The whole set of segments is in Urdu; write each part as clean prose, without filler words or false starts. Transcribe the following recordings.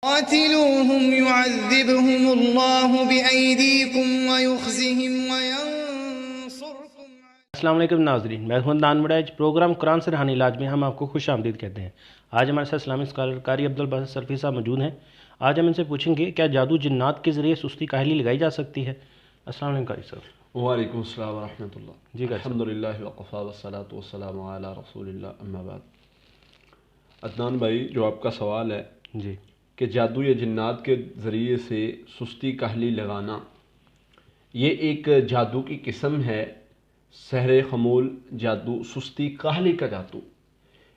قاتلوهم يعذبهم الله بأيديكم ويخزهم وينصركم. السلام علیکم ناظرین، میں ہوں عدنان مڑیج۔ پروگرام قرآن سے روحانی علاج میں ہم آپ کو خوش آمدید کہتے ہیں۔ آج ہمارے ساتھ اسلامی اسکالر قاری عبدالباسط سلفی صاحب موجود ہیں۔ آج ہم ان سے پوچھیں گے کیا جادو جنات کے ذریعے سستی کاہلی لگائی جا سکتی ہے؟ السلام علیکم قاری صاحب۔ وعلیکم السلام ورحمۃ اللہ۔ جی الحمدللہ وقفا والصلاۃ والسلام علی رسول اللہ، اما بعد۔ عدنان بھائی، جو آپ کا سوال ہے جی کہ جادو یا جنات کے ذریعے سے سستی کاہلی لگانا، یہ ایک جادو کی قسم ہے، سحر خمول جادو، سستی کاہلی کا جادو۔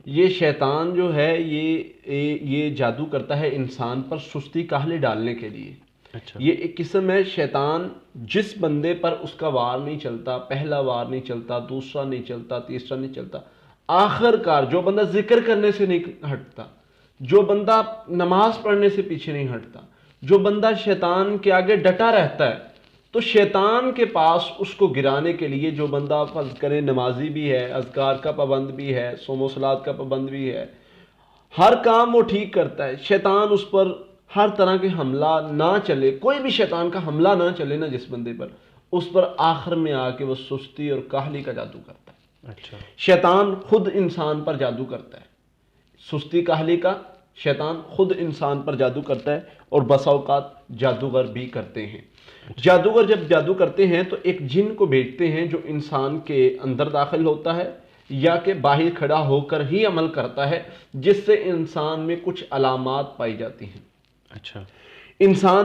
یہ شیطان جو ہے یہ جادو کرتا ہے انسان پر سستی کاہلی ڈالنے کے لیے۔ اچھا، یہ ایک قسم ہے، شیطان جس بندے پر اس کا وار نہیں چلتا، پہلا وار نہیں چلتا، دوسرا نہیں چلتا، تیسرا نہیں چلتا، آخر کار جو بندہ ذکر کرنے سے نہیں ہٹتا، جو بندہ نماز پڑھنے سے پیچھے نہیں ہٹتا، جو بندہ شیطان کے آگے ڈٹا رہتا ہے، تو شیطان کے پاس اس کو گرانے کے لیے جو بندہ فرض کرے نمازی بھی ہے، اذکار کا پابند بھی ہے، صوم و صلات کا پابند بھی ہے، ہر کام وہ ٹھیک کرتا ہے، شیطان اس پر ہر طرح کے حملہ نہ چلے، کوئی بھی شیطان کا حملہ نہ چلے نا جس بندے پر، اس پر آخر میں آ کے وہ سستی اور کاہلی کا جادو کرتا ہے۔ اچھا، شیطان خود انسان پر جادو کرتا ہے، سستی کاہلی کا شیطان خود انسان پر جادو کرتا ہے، اور بسا اوقات جادوگر بھی کرتے ہیں۔ جادوگر جب جادو کرتے ہیں تو ایک جن کو بھیجتے ہیں جو انسان کے اندر داخل ہوتا ہے یا کہ باہر کھڑا ہو کر ہی عمل کرتا ہے، جس سے انسان میں کچھ علامات پائی جاتی ہیں۔ اچھا، انسان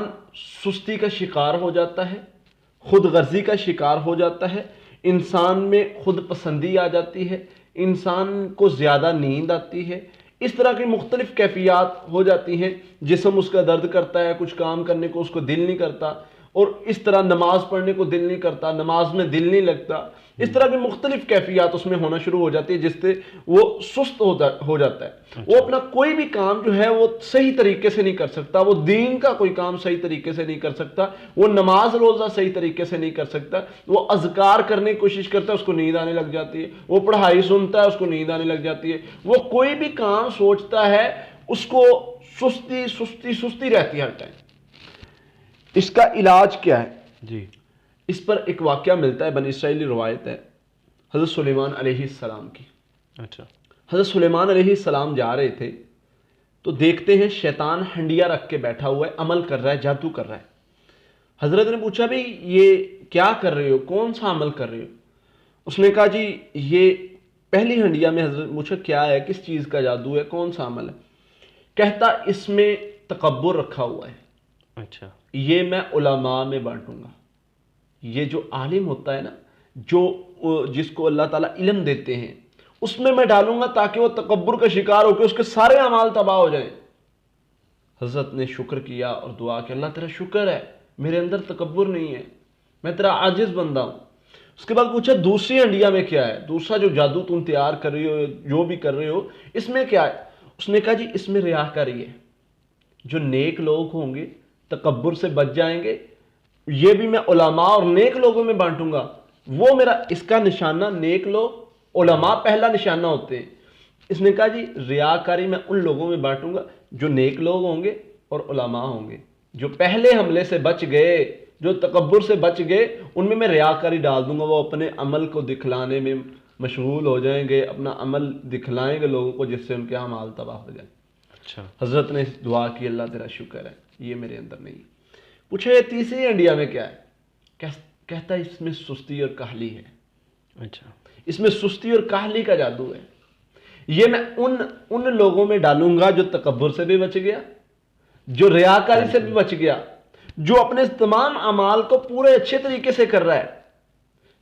سستی کا شکار ہو جاتا ہے، خود غرضی کا شکار ہو جاتا ہے، انسان میں خود پسندی آ جاتی ہے، انسان کو زیادہ نیند آتی ہے، اس طرح کی مختلف کیفیات ہو جاتی ہیں، جسم اس کا درد کرتا ہے، کچھ کام کرنے کو اس کو دل نہیں کرتا، اور اس طرح نماز پڑھنے کو دل نہیں کرتا، نماز میں دل نہیں لگتا، اس طرح کی مختلف کیفیات اس میں ہونا شروع ہو جاتی ہے، جس سے وہ سست ہو جاتا ہے۔ وہ اپنا کوئی بھی کام جو ہے وہ صحیح طریقے سے نہیں کر سکتا، وہ دین کا کوئی کام صحیح طریقے سے نہیں کر سکتا، وہ نماز روزہ صحیح طریقے سے نہیں کر سکتا، وہ اذکار کرنے کی کوشش کرتا ہے، اس کو نیند آنے لگ جاتی ہے، وہ پڑھائی سنتا ہے، اس کو نیند آنے لگ جاتی ہے، وہ کوئی بھی کام سوچتا ہے اس کو سستی رہتی ہے ہر ٹائم۔ اس کا علاج کیا ہے؟ جی، اس پر ایک واقعہ ملتا ہے، بنی اسرائیلی روایت ہے حضرت سلیمان علیہ السلام کی۔ اچھا، حضرت سلیمان علیہ السلام جا رہے تھے تو دیکھتے ہیں شیطان ہنڈیا رکھ کے بیٹھا ہوا ہے، عمل کر رہا ہے، جادو کر رہا ہے۔ حضرت نے پوچھا بھئی یہ کیا کر رہے ہو، کون سا عمل کر رہے ہو؟ اس نے کہا جی یہ پہلی ہنڈیا میں حضرت پوچھا کیا ہے، کس چیز کا جادو ہے، کون سا عمل ہے؟ کہتا اس میں تکبر رکھا ہوا ہے، اچھا، یہ میں علماء میں بانٹوں گا۔ یہ جو عالم ہوتا ہے نا، جس کو اللہ تعالیٰ علم دیتے ہیں، اس میں ڈالوں گا تاکہ وہ تکبر کا شکار ہو کے اس کے سارے اعمال تباہ ہو جائیں۔ حضرت نے شکر کیا اور دعا کہ اللہ تیرا شکر ہے، میرے اندر تکبر نہیں ہے، میں تیرا عاجز بندہ ہوں۔ اس کے بعد پوچھا دوسری ہنڈیا میں کیا ہے، دوسرا جو جادو تم تیار کر رہی ہو، جو بھی کر رہے ہو، اس میں کیا ہے؟ اس نے کہا جی اس میں ریاکاری ہے، جو نیک لوگ ہوں گے تکبر سے بچ جائیں گے، یہ بھی میں علماء اور نیک لوگوں میں بانٹوں گا۔ وہ میرا اس کا نشانہ نیک لوگ، علماء پہلا نشانہ ہوتے ہیں۔ اس نے کہا جی ریاکاری میں ان لوگوں میں بانٹوں گا جو نیک لوگ ہوں گے اور علماء ہوں گے، جو پہلے حملے سے بچ گئے، جو تکبر سے بچ گئے، ان میں ریاکاری ڈال دوں گا، وہ اپنے عمل کو دکھلانے میں مشغول ہو جائیں گے، اپنا عمل دکھلائیں گے لوگوں کو، جس سے ان کے اعمال تباہ ہو جائیں۔ اچھا، حضرت نے دعا کی اللہ تیرا شکر ہے، یہ میرے اندر نہیں ہے۔ پوچھا یہ تیسری انڈیا میں کیا ہے؟ کہتا ہے اس میں سستی اور کاہلی ہے۔ اچھا، اس میں سستی اور کاہلی کا جادو ہے، یہ میں ان لوگوں میں ڈالوں گا جو تکبر سے بھی بچ گیا، جو ریاکاری سے بھی بچ گیا، جو اپنے تمام اعمال کو پورے اچھے طریقے سے کر رہا ہے۔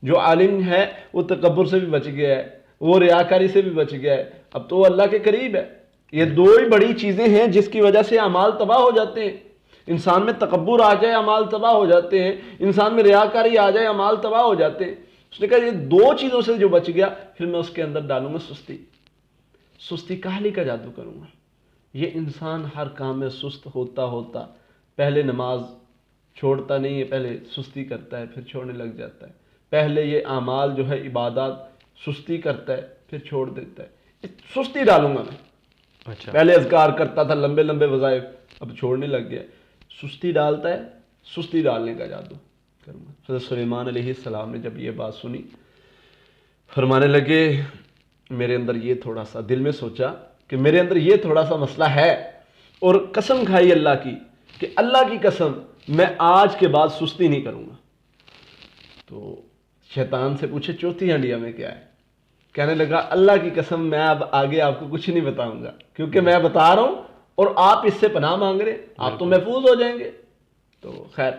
جو عالم ہے وہ تکبر سے بھی بچ گیا ہے، وہ ریاکاری سے بھی بچ گیا ہے، اب تو وہ اللہ کے قریب ہے۔ یہ دو ہی بڑی چیزیں ہیں جس کی وجہ سے اعمال تباہ ہو جاتے ہیں۔ انسان میں تکبر آ جائے اعمال تباہ ہو جاتے ہیں، انسان میں ریاکاری آ جائے اعمال تباہ ہو جاتے ہیں۔ اس نے کہا یہ دو چیزوں سے جو بچ گیا، پھر میں اس کے اندر ڈالوں گا سستی کاہلی کا جادو کروں گا۔ یہ انسان ہر کام میں سست ہوتا ہوتا پہلے نماز چھوڑتا نہیں ہے، پہلے سستی کرتا ہے، پھر چھوڑنے لگ جاتا ہے، پہلے یہ اعمال جو ہے عبادات سستی کرتا ہے، پھر چھوڑ دیتا ہے۔ سستی ڈالوں گا میں، اچھا پہلے اذکار کرتا تھا لمبے لمبے وظائف، اب چھوڑنے لگ گیا. سستی ڈالتا ہے، سستی ڈالنے کا جادو کروں گا. حضرت سلیمان علیہ السلام نے جب یہ بات سنی، فرمانے لگے میرے اندر یہ تھوڑا سا، دل میں سوچا کہ میرے اندر یہ تھوڑا سا مسئلہ ہے، اور قسم کھائی اللہ کی کہ اللہ کی قسم میں آج کے بعد سستی نہیں کروں گا. تو شیطان سے پوچھے چوتھی ہنڈیا میں کیا ہے؟ کہنے لگا اللہ کی قسم میں اب آگے آپ کو کچھ نہیں بتاؤں گا، کیونکہ میں بتا رہا ہوں اور آپ اس سے پناہ مانگ رہے، آپ تو محفوظ ہو جائیں گے. تو خیر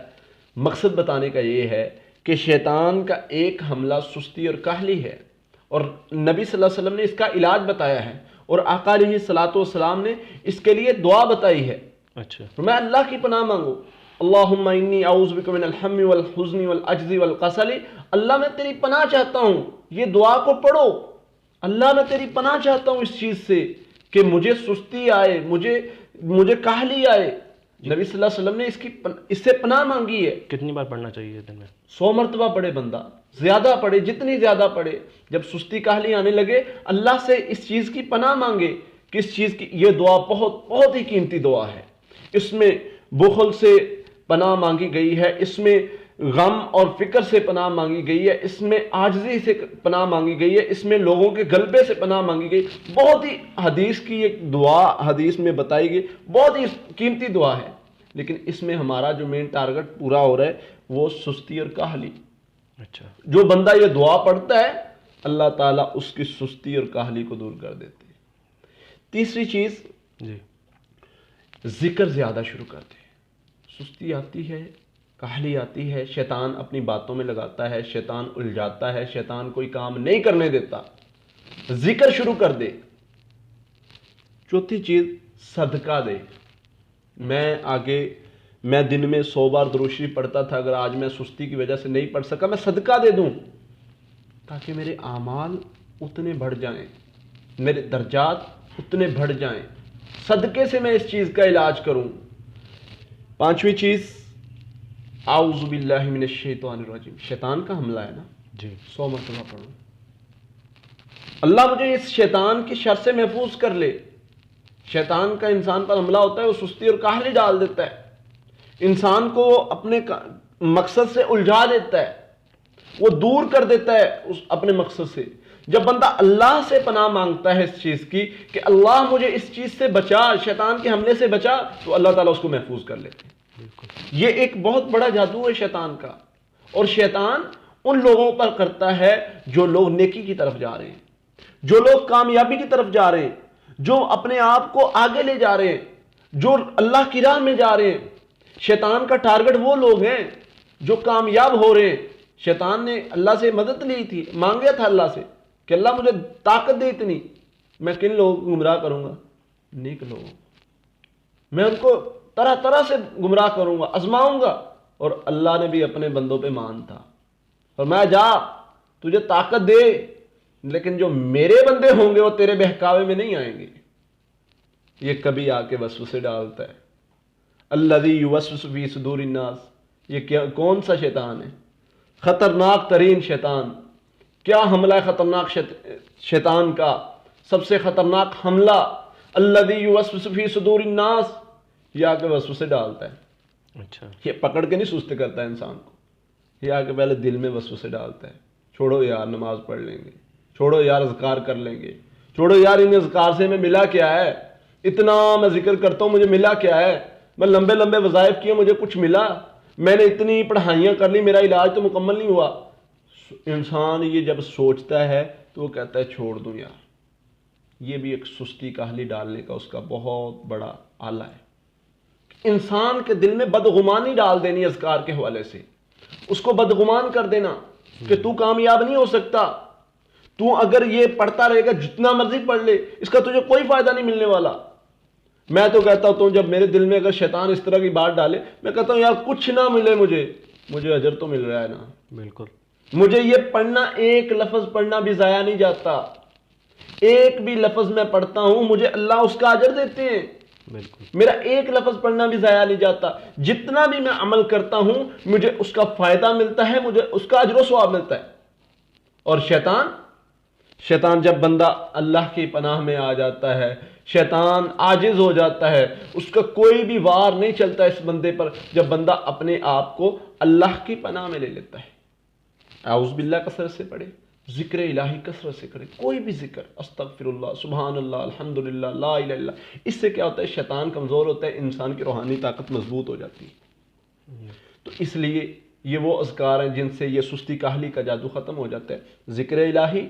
مقصد بتانے کا یہ ہے کہ شیطان کا ایک حملہ سستی اور کاہلی ہے، اور نبی صلی اللہ علیہ وسلم نے اس کا علاج بتایا ہے، اور آقا علیہ الصلوۃ والسلام نے اس کے لیے دعا بتائی ہے. اچھا میں اللہ کی پناہ مانگو، اللہم انی اعوذ بک من الہم والحزن والعجز والکسل. اللہ میں تیری پناہ چاہتا ہوں، یہ دعا کو پڑھو، اللہ میں تیری پناہ چاہتا ہوں اس چیز سے کہ مجھے سستی آئے، مجھے کاہلی آئے. نبی صلی اللہ علیہ وسلم نے اس سے پناہ مانگی ہے. کتنی بار پڑھنا چاہیے دن میں؟ 100 مرتبہ پڑھے بندہ، زیادہ پڑھے، جتنی زیادہ پڑھے. جب سستی کاہلی آنے لگے اللہ سے اس چیز کی پناہ مانگے. کس چیز کی؟ یہ دعا بہت بہت ہی قیمتی دعا ہے. اس میں بخل سے پناہ مانگی گئی ہے، اس میں غم اور فکر سے پناہ مانگی گئی ہے، اس میں عاجزی سے پناہ مانگی گئی ہے، اس میں لوگوں کے غلبے سے پناہ مانگی گئی. بہت ہی حدیث کی ایک دعا حدیث میں بتائی گئی، بہت ہی قیمتی دعا ہے. لیکن اس میں ہمارا جو مین ٹارگٹ پورا ہو رہا ہے وہ سستی اور کاہلی. اچھا جو بندہ یہ دعا پڑھتا ہے اللہ تعالیٰ اس کی سستی اور کاہلی کو دور کر دیتے ہیں. تیسری چیز جی، ذکر زیادہ شروع کر دے. سستی آتی ہے، کاہلی آتی ہے، شیطان اپنی باتوں میں لگاتا ہے، شیطان الجھاتا ہے، شیطان کوئی کام نہیں کرنے دیتا. ذکر شروع کر دے. چوتھی چیز صدقہ دے. میں دن میں 100 بار درود شریف پڑھتا تھا، اگر آج میں سستی کی وجہ سے نہیں پڑھ سکا میں صدقہ دے دوں تاکہ میرے اعمال اتنے بڑھ جائیں، میرے درجات اتنے بڑھ جائیں. صدقے سے میں اس چیز کا علاج کروں. پانچویں چیز اعوذ باللہ من الشیطان الرجیم. شیطان کا حملہ ہے نا، جی 100 مرتبہ پڑھوں. اللہ مجھے اس شیطان کی شر سے محفوظ کر لے. شیطان کا انسان پر حملہ ہوتا ہے، وہ سستی اور کاہلی ڈال دیتا ہے، انسان کو اپنے مقصد سے الجھا دیتا ہے، وہ دور کر دیتا ہے اپنے مقصد سے. جب بندہ اللہ سے پناہ مانگتا ہے اس چیز کی کہ اللہ مجھے اس چیز سے بچا، شیطان کے حملے سے بچا، تو اللہ تعالیٰ اس کو محفوظ کر لیتے ہیں. یہ ایک بہت بڑا جادو ہے شیطان کا، اور شیطان ان لوگوں پر کرتا ہے جو لوگ نیکی کی طرف جا رہے ہیں، جو لوگ کامیابی کی طرف جا رہے ہیں، جو اپنے آپ کو آگے لے جا رہے ہیں، جو اللہ کی راہ میں جا رہے ہیں. شیطان کا ٹارگٹ وہ لوگ ہیں جو کامیاب ہو رہے ہیں. شیطان نے اللہ سے مدد لی تھی، مانگیا تھا اللہ سے کہ اللہ مجھے طاقت دے اتنی، میں کن لوگوں کو گمراہ کروں گا؟ نیک لوگوں کو. میں ان کو طرح طرح سے گمراہ کروں گا، آزماؤں گا. اور اللہ نے بھی اپنے بندوں پہ مان تھا، اور میں جا تجھے طاقت دے، لیکن جو میرے بندے ہوں گے وہ تیرے بہکاوے میں نہیں آئیں گے. یہ کبھی آ کے وسوسے ڈالتا ہے. الذی یوسوس فی صدور الناس. یہ کون سا شیطان ہے؟ خطرناک ترین شیطان. کیا حملہ ہے خطرناک شیطان کا؟ سب سے خطرناک حملہ الذی یوسوس فی صدور الناس، یہ آ کے وسوسے ڈالتا ہے. اچھا، یہ پکڑ کے نہیں سست کرتا ہے انسان کو، یہ آ کے پہلے دل میں وسوسے ڈالتا ہے. چھوڑو یار نماز پڑھ لیں گے، چھوڑو یار اذکار کر لیں گے، چھوڑو یار ان اذکار سے میں ملا کیا ہے، اتنا میں ذکر کرتا ہوں مجھے ملا کیا ہے، میں لمبے لمبے وظائف کیے مجھے کچھ ملا، میں نے اتنی پڑھائیاں کر لی میرا علاج تو مکمل نہیں ہوا. انسان یہ جب سوچتا ہے تو وہ کہتا ہے چھوڑ دوں یار. یہ بھی ایک سستی کاہلی ڈالنے کا اس کا بہت بڑا آلہ ہے. انسان کے دل میں بدگمانی ڈال دینی اذکار کے حوالے سے، اس کو بدگمان کر دینا کہ تو کامیاب نہیں ہو سکتا، تو اگر یہ پڑھتا رہے گا جتنا مرضی پڑھ لے اس کا تجھے کوئی فائدہ نہیں ملنے والا. میں تو کہتا ہوں جب میرے دل میں اگر شیطان اس طرح کی بات ڈالے میں کہتا ہوں یار کچھ نہ ملے مجھے اجر تو مل رہا ہے نا. بالکل. مجھے یہ پڑھنا، ایک لفظ پڑھنا بھی ضائع نہیں جاتا. ایک بھی لفظ میں پڑھتا ہوں مجھے اللہ اس کا اجر دیتے ہیں. بالکل. میرا ایک لفظ پڑھنا بھی ضائع نہیں جاتا. جتنا بھی میں عمل کرتا ہوں مجھے اس کا فائدہ ملتا ہے، مجھے اس کا اجر و ثواب ملتا ہے. اور شیطان جب بندہ اللہ کی پناہ میں آ جاتا ہے، شیطان عاجز ہو جاتا ہے، اس کا کوئی بھی وار نہیں چلتا اس بندے پر جب بندہ اپنے آپ کو اللہ کی پناہ میں لے لیتا ہے۔ اعوذ باللہ کثرت سے پڑھے، ذکر الہی کثرت سے کرے، کوئی بھی ذکر، استغفر اللہ، سبحان اللہ، الحمدللہ، لا الہ الا اللہ۔ اس سے کیا ہوتا ہے؟ شیطان کمزور ہوتا ہے، انسان کی روحانی طاقت مضبوط ہو جاتی ہے۔ تو اس لیے یہ وہ اذکار ہیں جن سے یہ سستی کاہلی کا جادو ختم ہو جاتا ہے۔ ذکر الہی،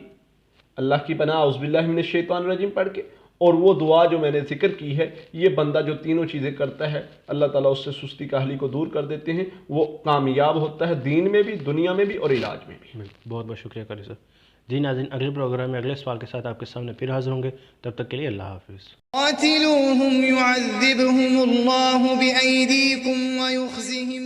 اللہ کی پناہ اعوذ باللہ من الشیطان الرجیم پڑھ کے، اور وہ دعا جو میں نے ذکر کی ہے، یہ بندہ جو تینوں چیزیں کرتا ہے اللہ تعالیٰ اس سے سستی کاہلی کو دور کر دیتے ہیں، وہ کامیاب ہوتا ہے دین میں بھی، دنیا میں بھی اور علاج میں بھی۔ بہت بہت شکریہ قاری صاحب جی۔ ناظرین، اگلے پروگرام میں اگلے سوال کے ساتھ آپ کے سامنے پھر حاضر ہوں گے، تب تک کے لیے اللہ حافظ۔ قاتلوهم يعذبهم الله بأيديكم ويخزهم